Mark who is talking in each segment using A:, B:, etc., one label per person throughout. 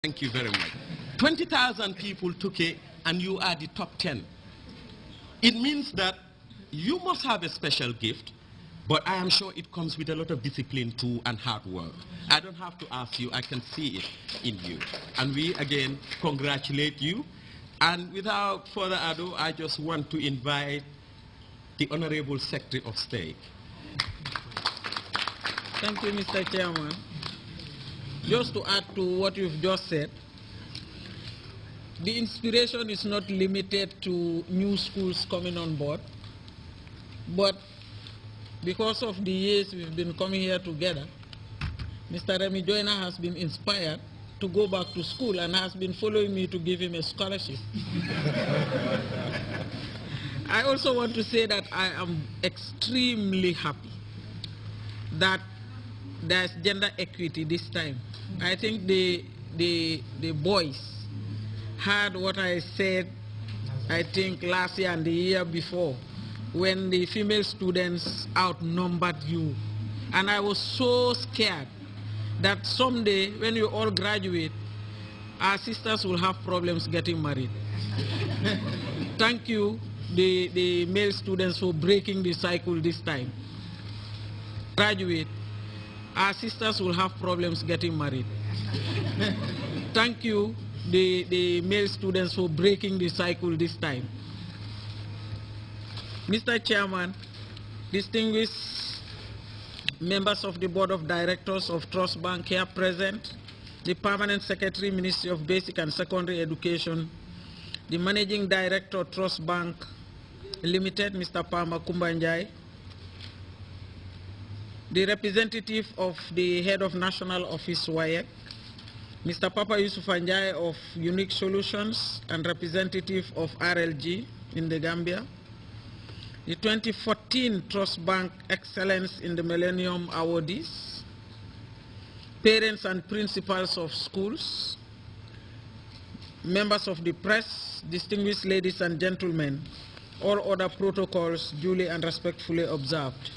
A: Thank you very much. 20,000 people took it and you are the top 10. It means that you must have a special gift, but I am sure it comes with a lot of discipline too and hard work. I don't have to ask you, I can see it in you. And we again congratulate you. And without further ado, I just want to invite the Honorable Secretary of State.
B: Thank you, Mr. Chairman. Just to add to what you've just said, the inspiration is not limited to new schools coming on board, but because of the years we've been coming here together, Mr. Remy Joyner has been inspired to go back to school and has been following me to give him a scholarship. I also want to say that I am extremely happy that there's gender equity this time. I think the boys heard what I said, I think last year and the year before, when the female students outnumbered you. And I was so scared that someday when you all graduate, our sisters will have problems getting married. Thank you, the male students, for breaking the cycle this time. Graduate, our sisters will have problems getting married. Thank you, the male students, for breaking the cycle this time. Mr. Chairman, distinguished members of the Board of Directors of Trust Bank here present, the Permanent Secretary, Ministry of Basic and Secondary Education, the Managing Director, Trust Bank Limited, Mr. Palmer Kumbanjai, the representative of the Head of National Office, WAEC, Mr. Papa Yusuf Anjay of Unique Solutions and representative of RLG in the Gambia, the 2014 Trust Bank Excellence in the Millennium awardees, parents and principals of schools, members of the press, distinguished ladies and gentlemen, all other protocols duly and respectfully observed.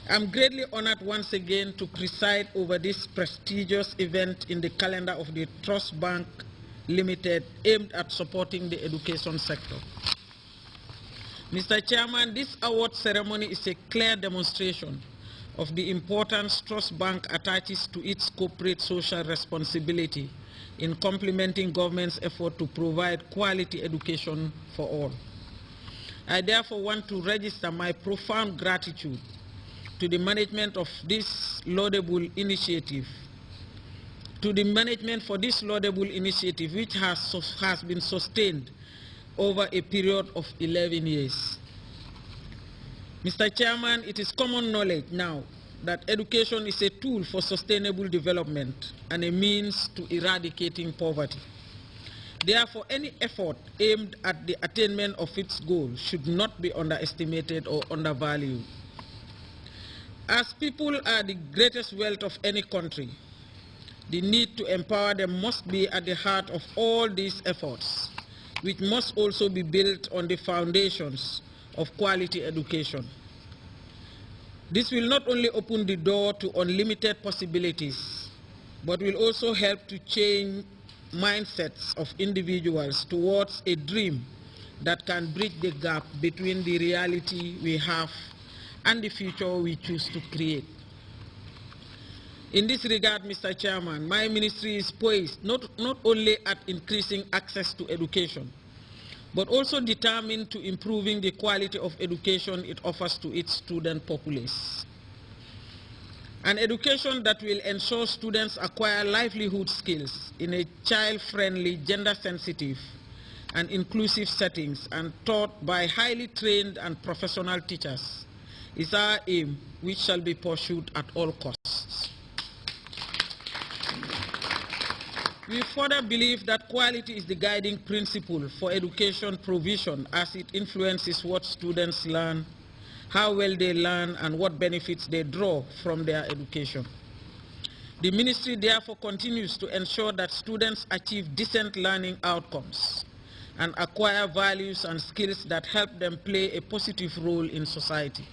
B: I'm greatly honored once again to preside over this prestigious event in the calendar of the Trust Bank Limited aimed at supporting the education sector. Mr. Chairman, this award ceremony is a clear demonstration of the importance Trust Bank attaches to its corporate social responsibility in complementing government's effort to provide quality education for all. I therefore want to register my profound gratitude to the management of this laudable initiative, to the management for this laudable initiative, which has been sustained over a period of 11 years. Mr. Chairman, it is common knowledge now that education is a tool for sustainable development and a means to eradicating poverty. Therefore, any effort aimed at the attainment of its goal should not be underestimated or undervalued. As people are the greatest wealth of any country, the need to empower them must be at the heart of all these efforts, which must also be built on the foundations of quality education. This will not only open the door to unlimited possibilities, but will also help to change mindsets of individuals towards a dream that can bridge the gap between the reality we have and the future we choose to create. In this regard, Mr. Chairman, my ministry is poised not only at increasing access to education, but also determined to improving the quality of education it offers to its student populace. An education that will ensure students acquire livelihood skills in a child-friendly, gender-sensitive, and inclusive settings and taught by highly trained and professional teachers is our aim, which shall be pursued at all costs. We further believe that quality is the guiding principle for education provision, as it influences what students learn, how well they learn, and what benefits they draw from their education. The ministry therefore continues to ensure that students achieve decent learning outcomes and acquire values and skills that help them play a positive role in society.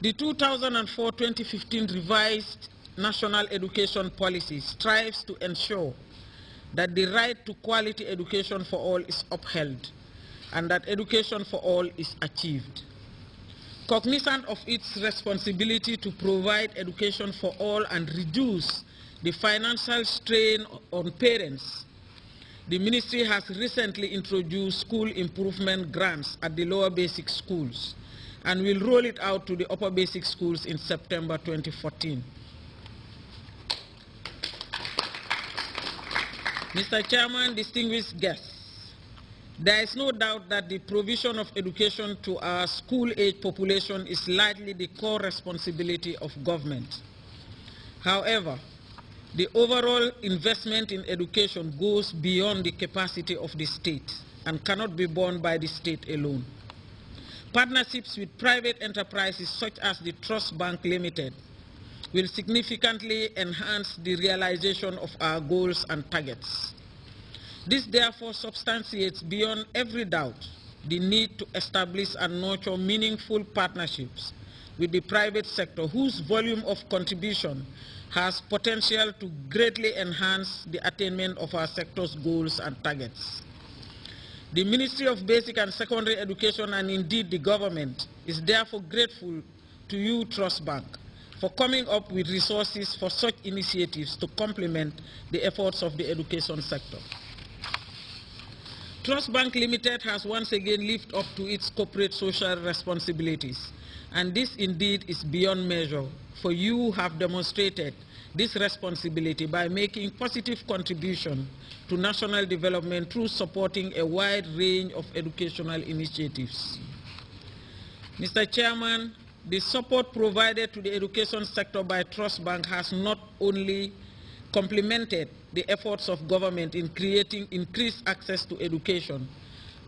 B: The 2004-2015 revised national education policy strives to ensure that the right to quality education for all is upheld and that education for all is achieved. Cognizant of its responsibility to provide education for all and reduce the financial strain on parents, the ministry has recently introduced school improvement grants at the lower basic schools and will roll it out to the upper basic schools in September 2014. Mr. Chairman, distinguished guests, there is no doubt that the provision of education to our school-age population is largely the core responsibility of government. However, the overall investment in education goes beyond the capacity of the state and cannot be borne by the state alone. Partnerships with private enterprises such as the Trust Bank Limited will significantly enhance the realization of our goals and targets. This therefore substantiates beyond every doubt the need to establish and nurture meaningful partnerships with the private sector whose volume of contribution has potential to greatly enhance the attainment of our sector's goals and targets. The Ministry of Basic and Secondary Education and indeed the government is therefore grateful to you, Trust Bank, for coming up with resources for such initiatives to complement the efforts of the education sector. Trust Bank Limited has once again lived up to its corporate social responsibilities, and this indeed is beyond measure, for you have demonstrated this responsibility by making positive contribution to national development through supporting a wide range of educational initiatives. Mr. Chairman, the support provided to the education sector by Trust Bank has not only complemented the efforts of government in creating increased access to education,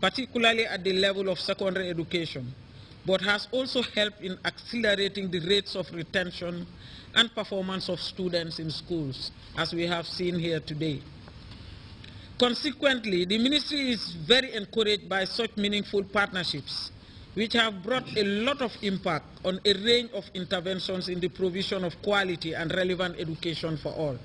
B: particularly at the level of secondary education, but has also helped in accelerating the rates of retention and performance of students in schools, as we have seen here today. Consequently, the ministry is very encouraged by such meaningful partnerships, which have brought a lot of impact on a range of interventions in the provision of quality and relevant education for all.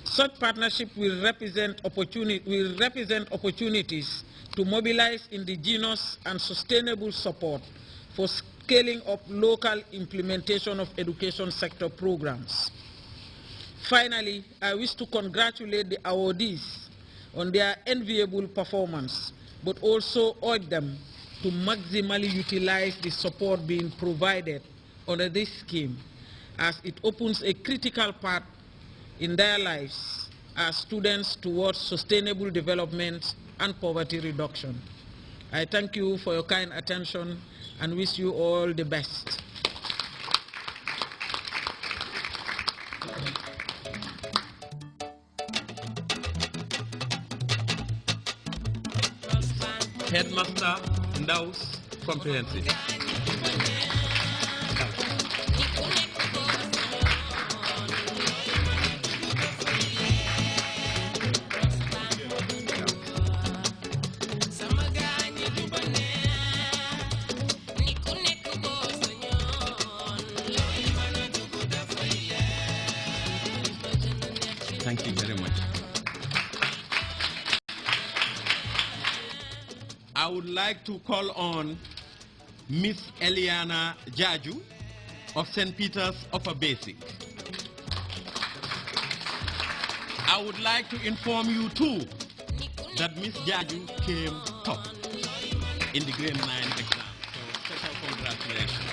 B: Such partnership will represent opportunities to mobilize indigenous and sustainable support for scaling up local implementation of education sector programs. Finally, I wish to congratulate the awardees on their enviable performance, but also urge them to maximally utilize the support being provided under this scheme, as it opens a critical part in their lives as students towards sustainable development and poverty reduction. I thank you for your kind attention and wish you all the best.
A: Headmaster Ndaus, Comprehensive. Thank you very much. I would like to call on Miss Eliana Jaju of St. Peter's Upper Basic. I would like to inform you too that Miss Jaju came top in the grade 9 exam. So special congratulations.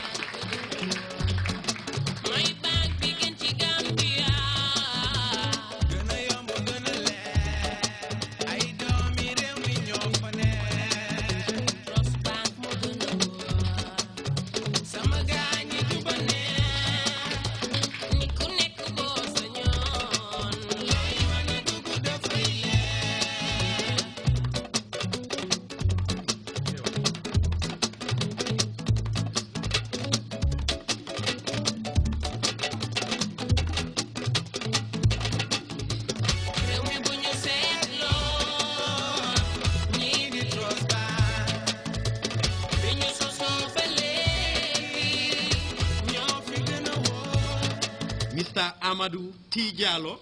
A: Amadou T. Diallo